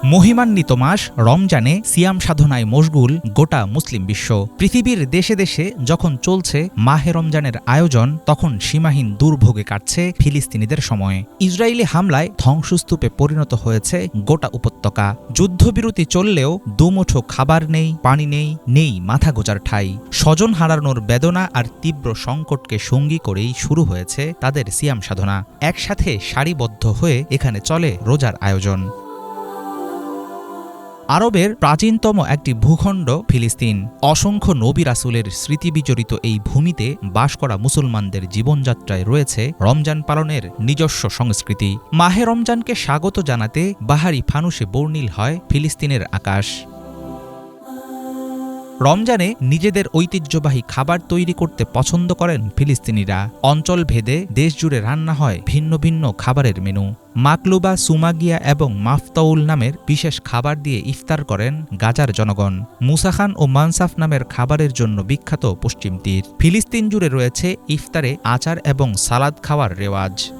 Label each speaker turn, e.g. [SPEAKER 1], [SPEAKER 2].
[SPEAKER 1] মহিমান্বিত মাস রমজানে সিয়াম সাধনায় মশগুল গোটা মুসলিম বিশ্ব। পৃথিবীর দেশে দেশে যখন চলছে মাহে রমজানের আয়োজন, তখন সীমাহীন দুর্ভোগে কাটছে ফিলিস্তিনিদের সময়। ইসরায়েলি হামলায় ধ্বংসস্তূপে পরিণত হয়েছে গোটা উপত্যকা। যুদ্ধবিরতি চললেও দুমুঠো খাবার নেই, পানি নেই, নেই মাথা গোজার ঠাঁই। স্বজন হারানোর বেদনা আর তীব্র সংকটকে সঙ্গী করেই শুরু হয়েছে তাদের সিয়াম সাধনা। একসাথে সারিবদ্ধ হয়ে এখানে চলে রোজার আয়োজন। আরবের প্রাচীনতম একটি ভূখণ্ড ফিলিস্তিন। অসংখ্য নবী রাসূলের স্মৃতিবিজড়িত এই ভূমিতে বাস করা মুসলমানদের জীবনযাত্রায় রয়েছে রমজান পালনের নিজস্ব সংস্কৃতি। মাহে রমজানকে স্বাগত জানাতে বাহারি ফানুসে বর্ণিল হয় ফিলিস্তিনের আকাশ। রমজানে নিজেদের ঐতিহ্যবাহী খাবার তৈরি করতে পছন্দ করেন ফিলিস্তিনিরা। অঞ্চল ভেদে দেশজুড়ে রান্না হয় ভিন্ন ভিন্ন খাবারের মেনু। মাকলুবা, সুমাগিয়া এবং মাফতাউল নামের বিশেষ খাবার দিয়ে ইফতার করেন গাজার জনগণ। মুসাখান ও মানসাফ নামের খাবারের জন্য বিখ্যাত পশ্চিম তীর। ফিলিস্তিন জুড়ে রয়েছে ইফতারে আচার এবং সালাদ খাওয়ার রেওয়াজ।